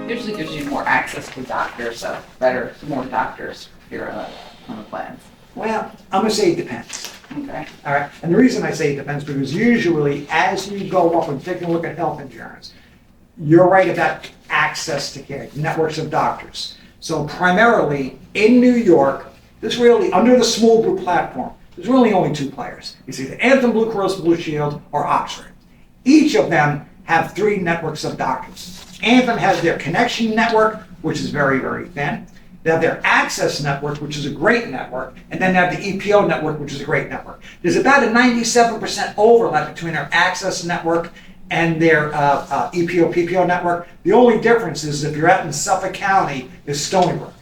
Usually gives you more access to doctors, so more doctors here on the plans. Well, I'm gonna say it depends. Okay. All right, and the reason I say it depends because usually as you go up and take a look at health insurance, you're right about access to care, networks of doctors. So primarily in New York, there's really, under the small group platform, there's really only two players. It's either Anthem Blue Cross Blue Shield or Oxford. Each of them have 3 networks of doctors. Anthem has their connection network, which is very, very thin. They have their access network, which is a great network, and then they have the EPO network, which is a great network. There's about a 97% overlap between their access network and their EPO, PPO network. The only difference is if you're out in Suffolk County, is Stony Brook.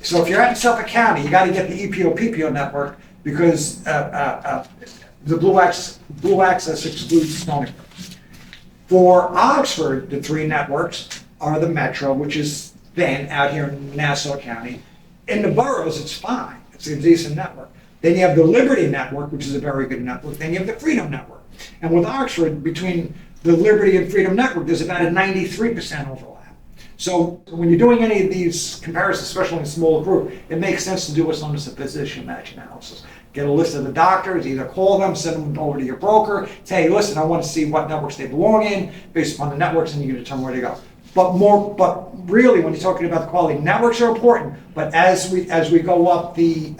So if you're out in Suffolk County, you got to get the EPO, PPO network because the Blue Access excludes Stony Brook. For Oxford, the 3 networks are the Metro, which is thin out here in Nassau County. In the boroughs, it's fine. It's a decent network. Then you have the Liberty Network, which is a very good network. Then you have the Freedom Network. And with Oxford, between the Liberty and Freedom Network, there's about a 93% overlap. So when you're doing any of these comparisons, especially in a small group, it makes sense to do what's known as a physician match analysis. Get a list of the doctors, either call them, send them over to your broker, say, hey, listen, I want to see what networks they belong in, based upon the networks, and you can determine where to go. But really, when you're talking about the quality, networks are important, but as we go up the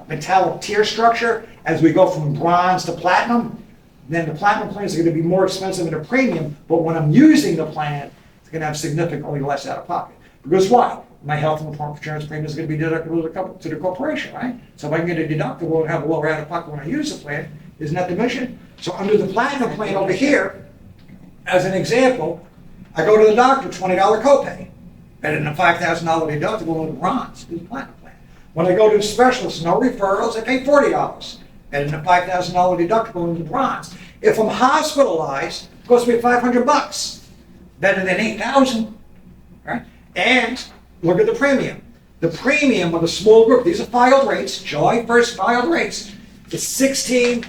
metallic tier structure, as we go from bronze to platinum, then the platinum plans are going to be more expensive in a premium, but when I'm using the plan, it's going to have significantly less out of pocket. Because why? My health and insurance premium is going to be deductible to the corporation, right? So if I can get a deductible and have a lower out of pocket when I use the plan, isn't that the mission? So under the platinum plan over here, as an example, I go to the doctor, $20 copay, better than a $5,000 deductible in the bronze, in the platinum plan. When I go to a specialist, no referrals, I pay $40, better than a $5,000 deductible in the bronze. If I'm hospitalized, it costs me $500, better than $8,000, right? And look at the premium. The premium on a small group, these are filed rates, July 1st filed rates, is $1646.27,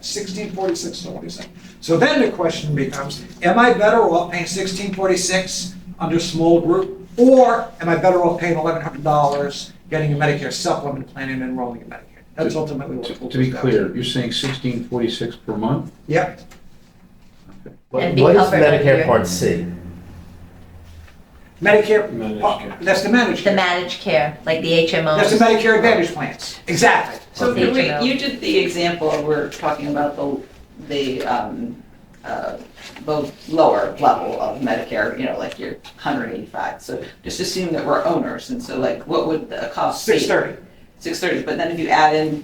$1646.27. So then the question becomes, am I better off paying $1646 under small group, or am I better off paying $1,100 getting a Medicare supplement plan and enrolling in Medicare? That's ultimately what it To be clear, you're saying $1646 per month? Yep. Okay. What And be is covered under Medicare your- Part C? Medicare, Managed care. that's the managed The care. managed care, like the HMOs. That's the Medicare Advantage plans. Exactly. So Okay. you did the example, we're talking about the lower level of Medicare, like your 185. So just assume that we're owners, and so like, what would the cost be? $630. 630, but then if you add in,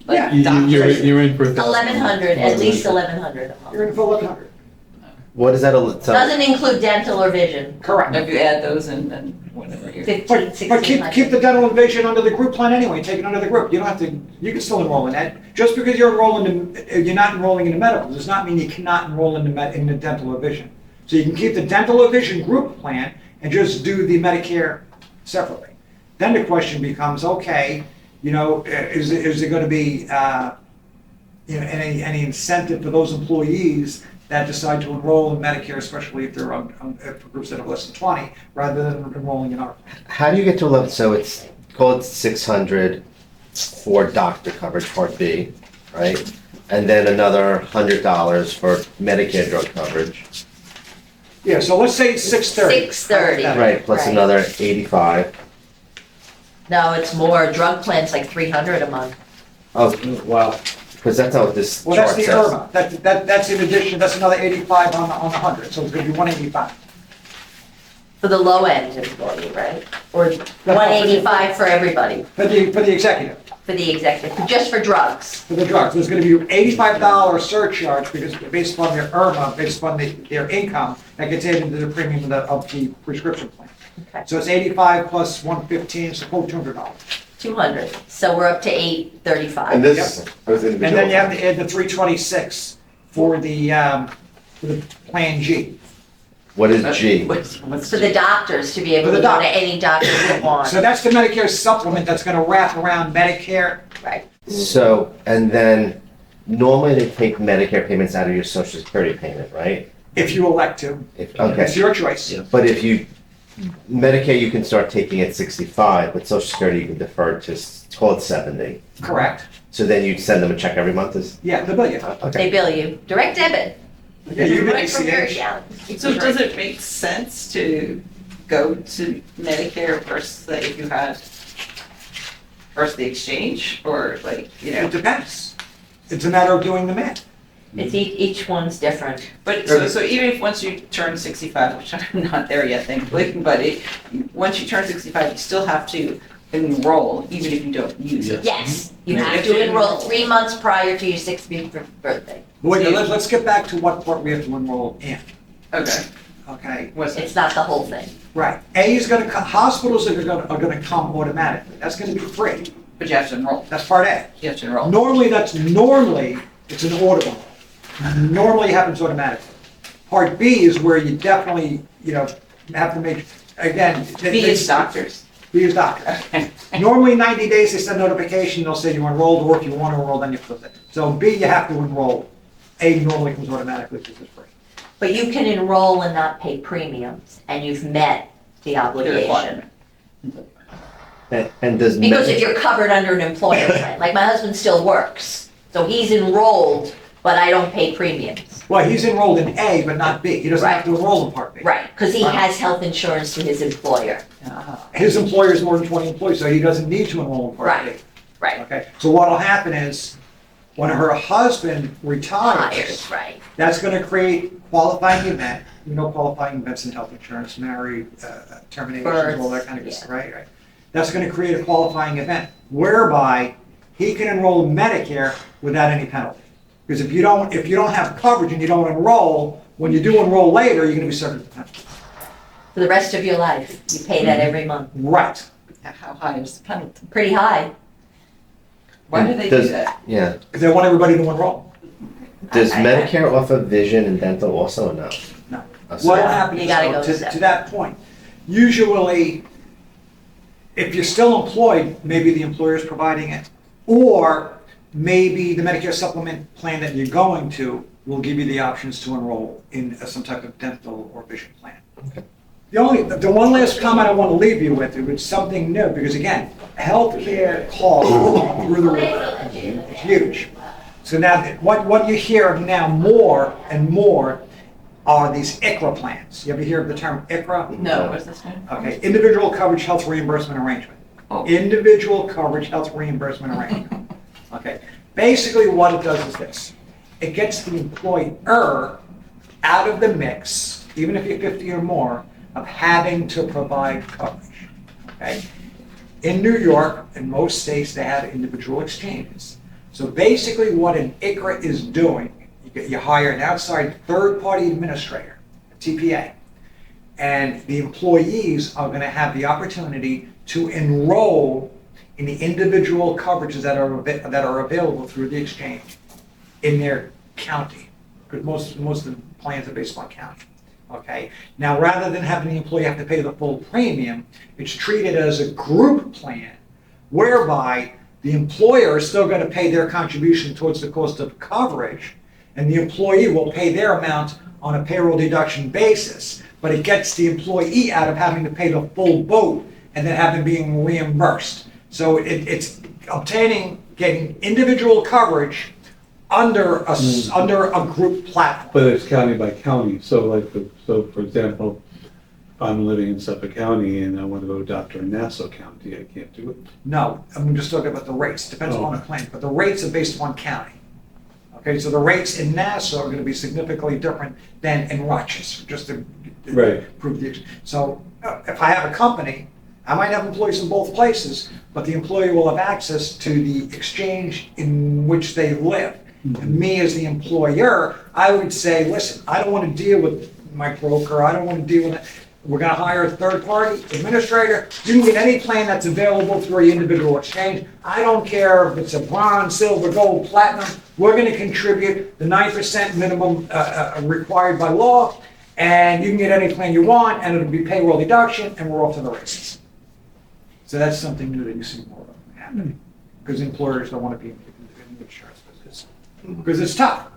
Yeah. like, doctors. You're in for $1,000. 1,100, at least 1,100 a You're month. in for $1,100. What is that? Doesn't include dental or vision. Correct. If you add those in, then whatever you're. 15, But 1,600. keep the dental and vision under the group plan anyway, take it under the group. You don't have to, you can still enroll in that. Just because you're you're not enrolling in the medical, does not mean you cannot enroll in the dental or vision. So you can keep the dental or vision group plan and just do the Medicare separately. Then the question becomes, okay, is there going to be any incentive for those employees that decide to enroll in Medicare, especially if they're for groups that have less than 20, rather than enrolling in our. How do you get to 11? So it's called 600 for doctor coverage, Part B, right? And then another $100 for Medicare drug coverage. Yeah, so let's say it's 630. 630. Right, plus Right. another 85. No, it's more. Drug plans like 300 a month. Oh, wow. Because that's not what this Well, that's chart the says. IRMA. That's in addition, that's another 85 on the 100, so it's gonna be 185. For the low end employee, right? Or 185 for everybody, For the executive, for the executive, just for drugs. for the drugs. There's gonna be $85 surcharge because based upon their IRMA, based upon their income, that gets added into the premium of the prescription plan. Okay. So it's 85 plus 115, so quote $200. 200. So we're up to 835. And this was And then you have to add the 326 for the Plan G. What is G? What's For the doctors to be able For the to go to doc- any doctor they want. So that's the Medicare supplement that's gonna wrap around Medicare. Right. So, and then normally they take Medicare payments out of your Social Security payment, right? If you elect to, If, it's okay, your choice. Yeah. but if you, Medicare, you can start taking at 65, but Social Security, you can defer to, call it 70. Correct. So then you send them a check every month, is? Yeah, the bill you. They Okay. bill you, direct debit. Yeah, you Right from your ACH. account. So does it make sense to go to Medicare versus like if you had first the exchange or like, you know? It depends. It's a matter of doing the math. It's each one's different. But so even if once you turn 65, which I'm not there yet, thankfully, but once you turn 65, you still have to enroll even if you don't use it. Yes, you Yeah. have to enroll 3 months prior to your 65th birthday. Wait, let's get back to what part we have to enroll in, Okay. okay? What's it? It's not the whole thing. Right. A is gonna, hospitals are gonna come automatically. That's gonna be free. But you have to enroll. That's part A. You have to enroll. Normally, it's an auto. Normally it happens automatically. Part B is where you definitely, have to make, again. B is doctors. B is doctor. Okay. Normally 90 days, they send notification, they'll say you enrolled, or if you want to enroll, then you flip it. So B, you have to enroll. A normally comes automatically because it's free. But you can enroll and not pay premiums, and you've met the obligation. And does. Because Med- if you're covered under an employer plan, like my husband still works, so he's enrolled, but I don't pay premiums. Well, he's enrolled in A, but not B. He doesn't have to enroll in Part B. Right, because he has health insurance through his employer. His employer is more than 20 employees, so he doesn't need to enroll in Part B. Right, right. Okay, so what'll happen is, when her husband retires, Hires, right. that's gonna create qualifying event. You know qualifying events in health insurance, married, terminations, all that kind of stuff, right? Right. That's gonna create a qualifying event whereby he can enroll in Medicare without any penalty. Because if you don't have coverage and you don't enroll, when you do enroll later, you're gonna be subject to penalty. For the rest of your life, you pay that every month. Right. How high is the penalty? Pretty high. Why do they do Does- that? Yeah. Because they want everybody to enroll. Does I- Medicare offer vision and dental also or no? No. Oh, so- What'll happen You is, gotta though, go to separate. that point, usually, if you're still employed, maybe the employer's providing it, or maybe the Medicare supplement plan that you're going to will give you the options to enroll in some type of dental or vision plan. The one last comment I want to leave you with, it's something new, because again, healthcare costs are through the roof. It's huge. So now, what you hear now more and more are these ICHRA plans. You ever hear of the term ICHRA? No, what's this name? Okay, individual coverage health reimbursement arrangement. Oh. Individual coverage health reimbursement arrangement. Okay, basically what it does is this. It gets the employer out of the mix, even if you're 50 or more, of having to provide coverage. Okay? In New York, in most states, they have individual exchanges. So basically what an ICHRA is doing, you hire an outside third-party administrator, a TPA, and the employees are going to have the opportunity to enroll in the individual coverages that are available through the exchange in their county, because most of the plans are based on county. Okay. Now, rather than having the employee have to pay the full premium, it's treated as a group plan, whereby the employer is still going to pay their contribution towards the cost of coverage, and the employee will pay their amount on a payroll deduction basis, but it gets the employee out of having to pay the full boat and then having being reimbursed. So it's getting individual coverage under a group platform. But it's county by county, so for example, if I'm living in Suffolk County and I want to go to a doctor in Nassau County, I can't do it. No, I'm just talking about the rates, depends on the plan, but the rates are based upon county. Okay, so the rates in Nassau are gonna be significantly different than in Rochester, just to Right. prove the, so if I have a company, I might have employees in both places, but the employee will have access to the exchange in which they live. And me as the employer, I would say, listen, I don't want to deal with my broker, I don't want to deal with it. We're gonna hire a third-party administrator. You can get any plan that's available through the individual exchange. I don't care if it's a bronze, silver, gold, platinum. We're gonna contribute the 9% minimum required by law, and you can get any plan you want, and it'll be payroll deduction, and we're off to the races. So that's something new that you see more of happening, because employers don't want to be in the insurance business, because it's tough.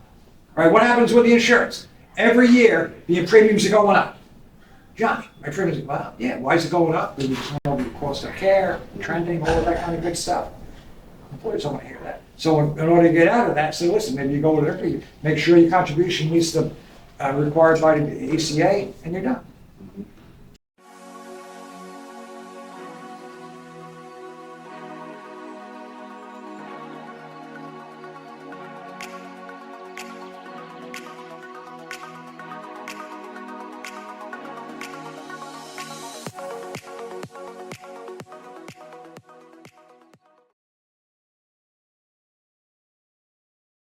All right, what happens with the insurance? every year, the premiums are going up. Johnny, my premiums are going up. Yeah, why is it going up? Because the cost of care, trending, all of that kind of good stuff. Employers don't want to hear that. So in order to get out of that, say, listen, maybe you go with it, make sure your contribution meets the required by the ACA, and you're done.